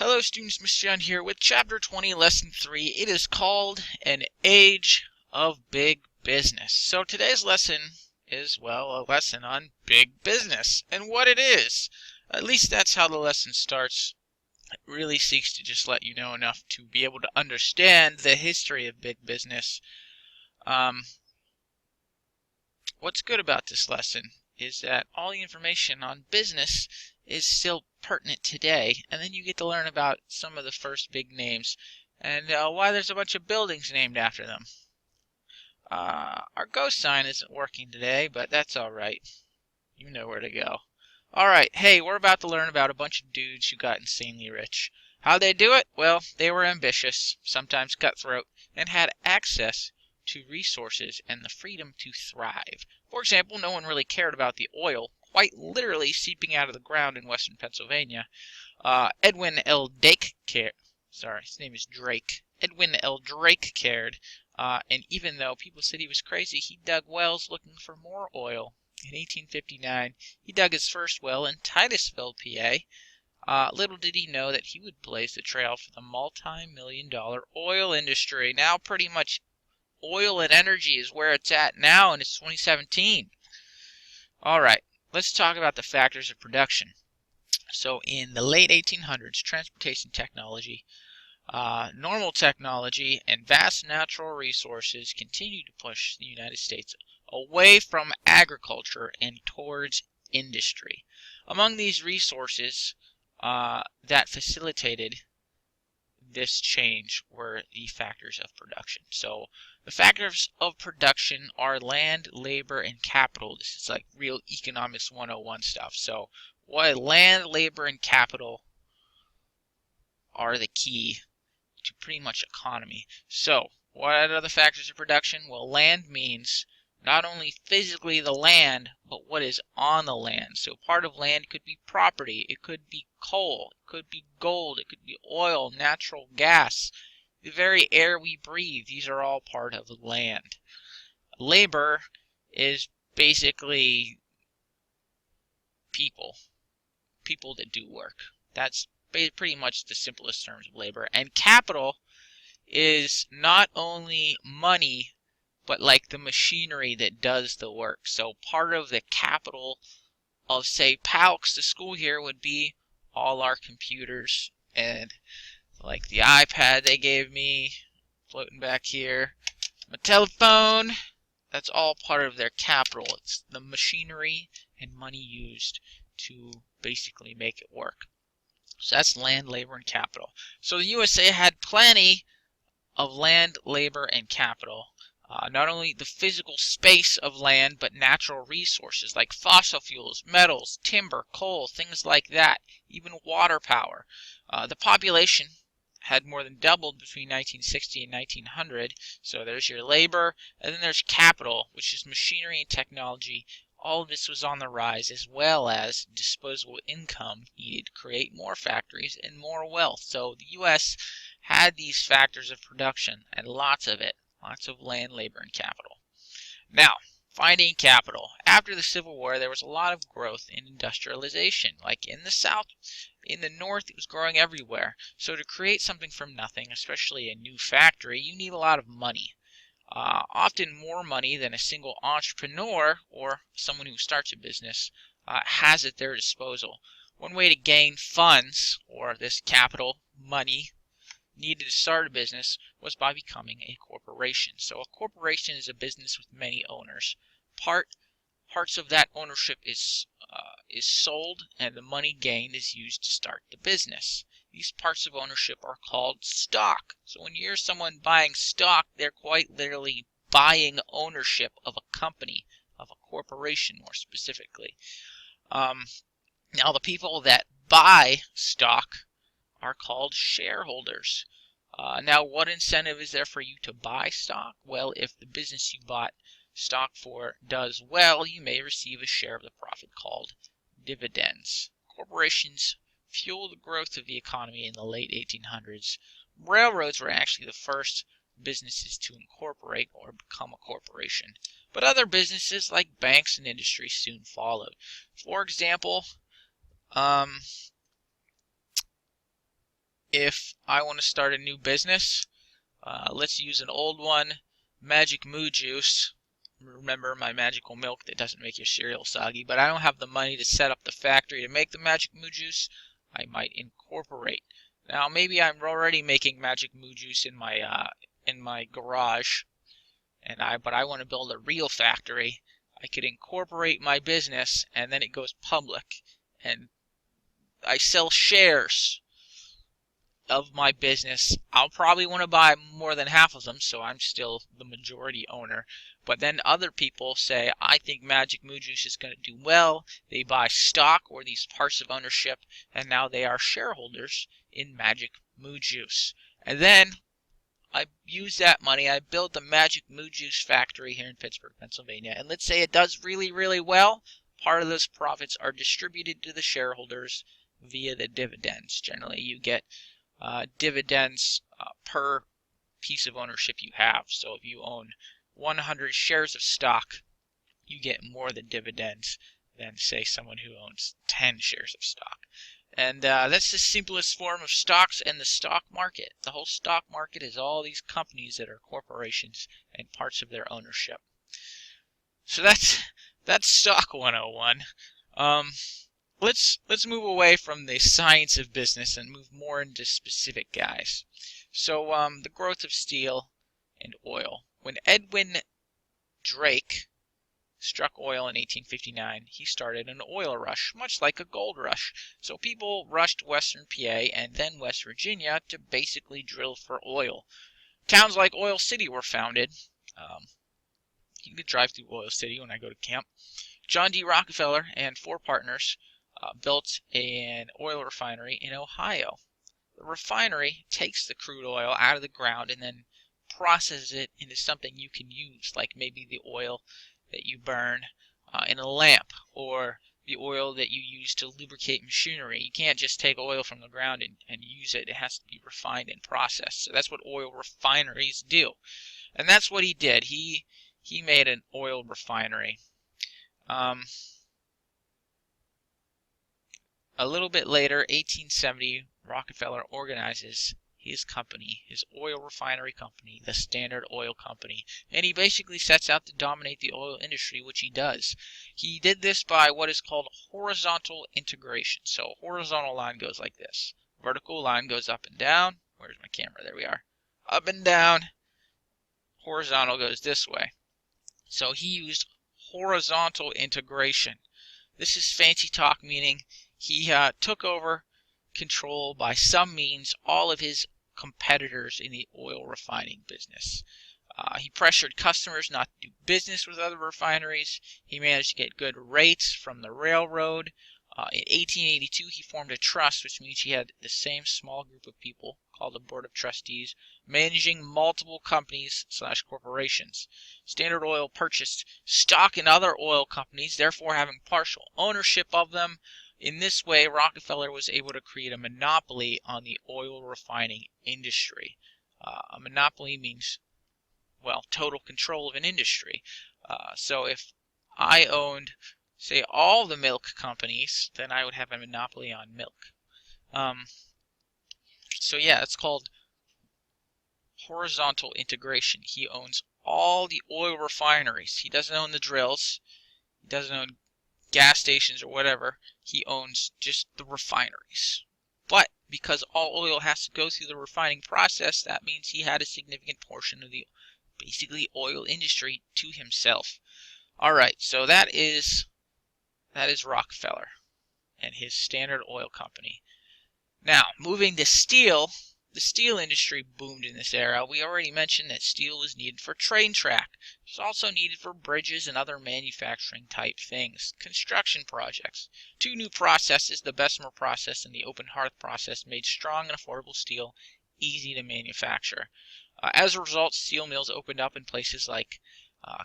Hello students, Mr. John here with Chapter 20, Lesson 3. It is called An Age of Big Business. So today's lesson is, well, a lesson on big business and what it is. At least that's how the lesson starts. It really seeks to just let you know enough to be able to understand the history of big business. What's good about this lesson is that all the information on business is still pertinent today, and then you get to learn about some of the first big names and why there's a bunch of buildings named after them. Our ghost sign isn't working today, but that's alright. You know where to go. Alright, hey, we're about to learn about a bunch of dudes who got insanely rich. How'd they do it? Well, they were ambitious, sometimes cutthroat, and had access to resources and the freedom to thrive. For example, no one really cared about the oil quite literally seeping out of the ground in western Pennsylvania. Edwin L. Drake cared. Sorry, his name is Drake. Edwin L. Drake cared, and even though people said he was crazy, he dug wells looking for more oil. In 1859, he dug his first well in Titusville, PA. Little did he know that he would blaze the trail for the multi-million-dollar oil industry. Now pretty much oil and energy is where it's at now, and it's 2017. Alright, let's talk about the factors of production. So in the late 1800s, transportation technology, normal technology, and vast natural resources continued to push the United States away from agriculture and towards industry. Among these resources that facilitated this change were the factors of production. So the factors of production are land, labor, and capital. This is like real economics 101 stuff. So what land, labor, and capital are the key to pretty much economy. So what are the factors of production? Well, land means not only physically the land, but what is on the land. So part of land could be property, it could be coal, it could be gold, it could be oil, natural gas, the very air we breathe. These are all part of land. Labor is basically people that do work. That's pretty much the simplest terms of labor. And capital is not only money, but like the machinery that does the work. So part of the capital of, say, Palks, the school here, would be all our computers and like the iPad they gave me floating back here, my telephone. That's all part of their capital. It's the machinery and money used to basically make it work. So that's land, labor, and capital. So the USA had plenty of land, labor, and capital. Not only the physical space of land, but natural resources like fossil fuels, metals, timber, coal, things like that, even water power. The population had more than doubled between 1960 and 1900, so there's your labor, and then there's capital, which is machinery and technology. All of this was on the rise, as well as disposable income needed to create more factories and more wealth. So the U.S. had these factors of production, and lots of it. Lots of land, labor, and capital. Now, finding capital. After the Civil War, there was a lot of growth in industrialization. Like in the South, in the North, it was growing everywhere. So to create something from nothing, especially a new factory, you need a lot of money. Often more money than a single entrepreneur or someone who starts a business has at their disposal. One way to gain funds, or this capital, money, needed to start a business was by becoming a corporation. So a corporation is a business with many owners. Parts of that ownership is sold, and the money gained is used to start the business. These parts of ownership are called stock. So when you hear someone buying stock, they're quite literally buying ownership of a company, of a corporation more specifically. Now the people that buy stock are called shareholders. Now, what incentive is there for you to buy stock? Well, if the business you bought stock for does well, you may receive a share of the profit called dividends. Corporations fuel the growth of the economy in the late 1800s. Railroads were actually the first businesses to incorporate or become a corporation. But other businesses like banks and industry soon followed. For example, if I want to start a new business, let's use an old one, Magic Moo Juice. Remember my magical milk that doesn't make your cereal soggy, but I don't have the money to set up the factory to make the Magic Moo Juice. I might incorporate. Now maybe I'm already making Magic Moo Juice in my garage, but I want to build a real factory. I could incorporate my business, and then it goes public, and I sell shares of my business. I'll probably want to buy more than half of them, so I'm still the majority owner. But then other people say, I think Magic Moo Juice is going to do well. They buy stock or these parts of ownership, and now they are shareholders in Magic Moo Juice. And then I use that money. I build the Magic Moo Juice factory here in Pittsburgh, Pennsylvania. And let's say it does really, really well. Part of those profits are distributed to the shareholders via the dividends. Generally, you get dividends per piece of ownership you have. So if you own 100 shares of stock, you get more than dividends than, say, someone who owns 10 shares of stock. And that's the simplest form of stocks and the stock market. The whole stock market is all these companies that are corporations and parts of their ownership. So that's Stock 101. Let's move away from the science of business and move more into specific guys. So the growth of steel and oil. When Edwin Drake struck oil in 1859, he started an oil rush, much like a gold rush. So people rushed western PA and then West Virginia to basically drill for oil. Towns like Oil City were founded. You can drive through Oil City when I go to camp. John D. Rockefeller and 4 partners built an oil refinery in Ohio. The refinery takes the crude oil out of the ground and then processes it into something you can use, like maybe the oil that you burn in a lamp, or the oil that you use to lubricate machinery. You can't just take oil from the ground and use it. It has to be refined and processed. So that's what oil refineries do. And that's what he did. He made an oil refinery. A little bit later, 1870, Rockefeller organizes his company, his oil refinery company, the Standard Oil Company, and he basically sets out to dominate the oil industry, which he does. He did this by what is called horizontal integration. So horizontal line goes like this. Vertical line goes up and down. Where's my camera? There we are. Up and down. Horizontal goes this way. So he used horizontal integration. This is fancy talk, meaning he took over control by some means all of his competitors in the oil refining business. He pressured customers not to do business with other refineries. He managed to get good rates from the railroad. In 1882, he formed a trust, which means he had the same small group of people called a board of trustees managing multiple companies / corporations. Standard Oil purchased stock in other oil companies, therefore having partial ownership of them. In this way, Rockefeller was able to create a monopoly on the oil refining industry. A monopoly means, well, total control of an industry. So if I owned, say, all the milk companies, then I would have a monopoly on milk. So yeah, it's called horizontal integration. He owns all the oil refineries. He doesn't own the drills. He doesn't own gas stations or whatever. He owns just the refineries. But because all oil has to go through the refining process, that means he had a significant portion of the basically oil industry to himself. Alright, so that is Rockefeller and his Standard Oil Company. Now, moving to steel, the steel industry boomed in this era. We already mentioned that steel was needed for train track. It's also needed for bridges and other manufacturing type things. Construction projects. 2 new processes, the Bessemer process and the open hearth process, made strong and affordable steel easy to manufacture. As a result, steel mills opened up in places like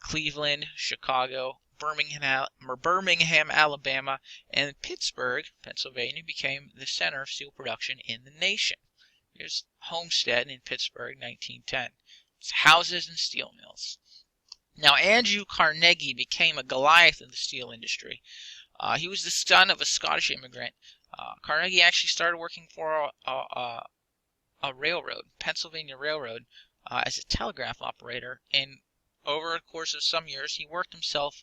Cleveland, Chicago, Birmingham, Alabama, and Pittsburgh, Pennsylvania, became the center of steel production in the nation. Here's Homestead in Pittsburgh, 1910. It's houses and steel mills. Now, Andrew Carnegie became a Goliath of the steel industry. He was the son of a Scottish immigrant. Carnegie actually started working for a railroad, Pennsylvania Railroad, as a telegraph operator, and over a course of some years, he worked himself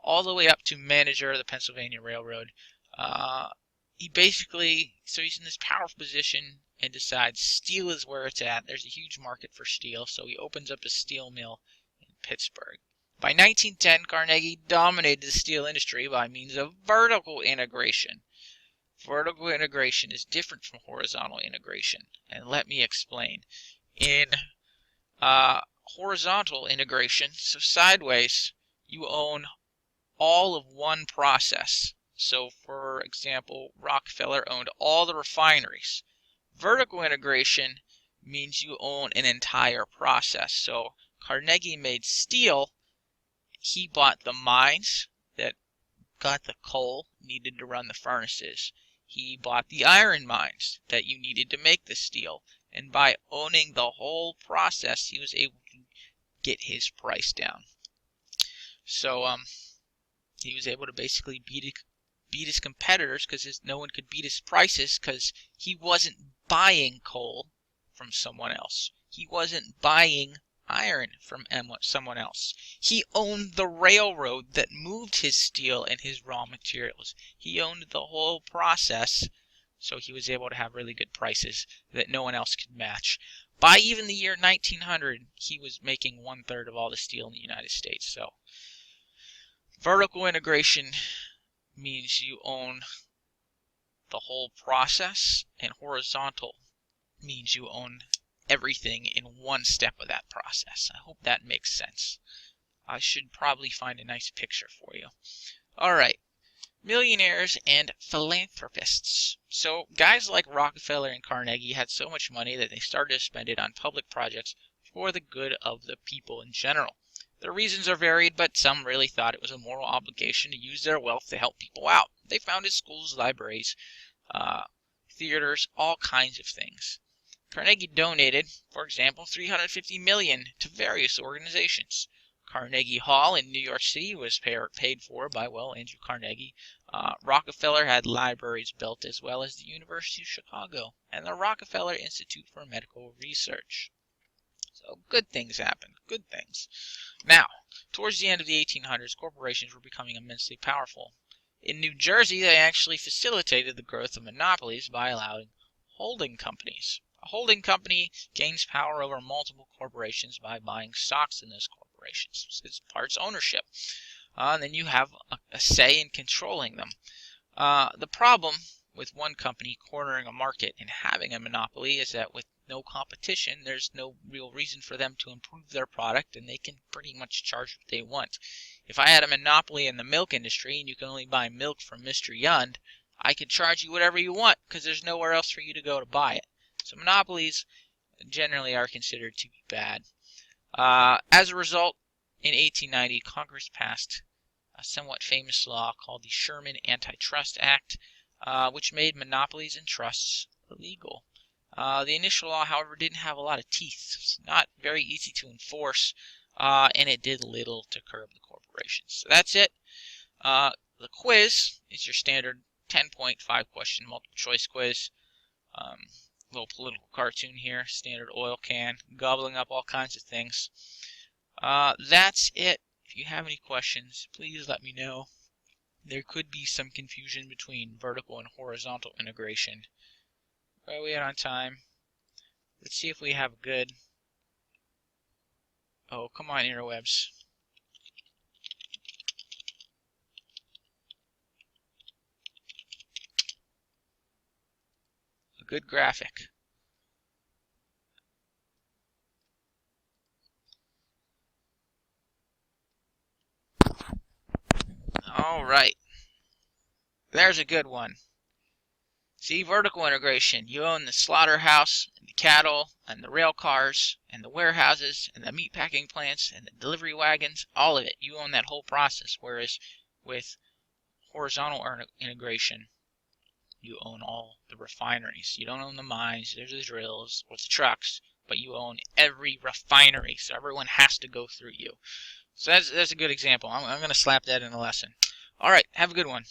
all the way up to manager of the Pennsylvania Railroad. He basically, so he's in this powerful position and decides steel is where it's at. There's a huge market for steel, so he opens up a steel mill in Pittsburgh. By 1910, Carnegie dominated the steel industry by means of vertical integration. Vertical integration is different from horizontal integration, and let me explain. In horizontal integration, so sideways, you own all of one process. So, for example, Rockefeller owned all the refineries. Vertical integration means you own an entire process. So, Carnegie made steel. He bought the mines that got the coal needed to run the furnaces. He bought the iron mines that you needed to make the steel. And by owning the whole process, he was able to get his price down. So, he was able to basically beat his competitors because no one could beat his prices because he wasn't buying coal from someone else. He wasn't buying iron from someone else. He owned the railroad that moved his steel and his raw materials. He owned the whole process, so he was able to have really good prices that no one else could match. By even the year 1900, he was making 1/3 of all the steel in the United States. So, vertical integration means you own the whole process, and horizontal means you own everything in one step of that process. I hope that makes sense. I should probably find a nice picture for you. Alright, millionaires and philanthropists. So guys like Rockefeller and Carnegie had so much money that they started to spend it on public projects for the good of the people in general. The reasons are varied, but some really thought it was a moral obligation to use their wealth to help people out. They founded schools, libraries, theaters, all kinds of things. Carnegie donated, for example, $350 million to various organizations. Carnegie Hall in New York City was paid for by, Andrew Carnegie. Rockefeller had libraries built, as well as the University of Chicago and the Rockefeller Institute for Medical Research. So good things happened, good things. Now, towards the end of the 1800s, corporations were becoming immensely powerful. In New Jersey, they actually facilitated the growth of monopolies by allowing holding companies. A holding company gains power over multiple corporations by buying stocks in those corporations. It's parts ownership. And then you have a say in controlling them. The problem with one company cornering a market and having a monopoly is that with no competition, there's no real reason for them to improve their product, and they can pretty much charge what they want. If I had a monopoly in the milk industry and you can only buy milk from Mr. Yund, I could charge you whatever you want because there's nowhere else for you to go to buy it. So monopolies generally are considered to be bad. As a result, in 1890, Congress passed a somewhat famous law called the Sherman Antitrust Act, which made monopolies and trusts illegal. The initial law, however, didn't have a lot of teeth. It's not very easy to enforce, and it did little to curb the corporations. So that's it. The quiz is your standard 10-point 5-question multiple choice quiz. Little political cartoon here, standard oil can, gobbling up all kinds of things. That's it. If you have any questions, please let me know. There could be some confusion between vertical and horizontal integration. Where are we at on time? Let's see if we have a good... Oh, come on, interwebs. A good graphic. Alright. There's a good one. See, vertical integration. You own the slaughterhouse, and the cattle, and the rail cars, and the warehouses, and the meat packing plants, and the delivery wagons, all of it. You own that whole process, whereas with horizontal integration, you own all the refineries. You don't own the mines, there's the drills, or the trucks, but you own every refinery, so everyone has to go through you. So that's a good example. I'm going to slap that in a lesson. Alright, have a good one.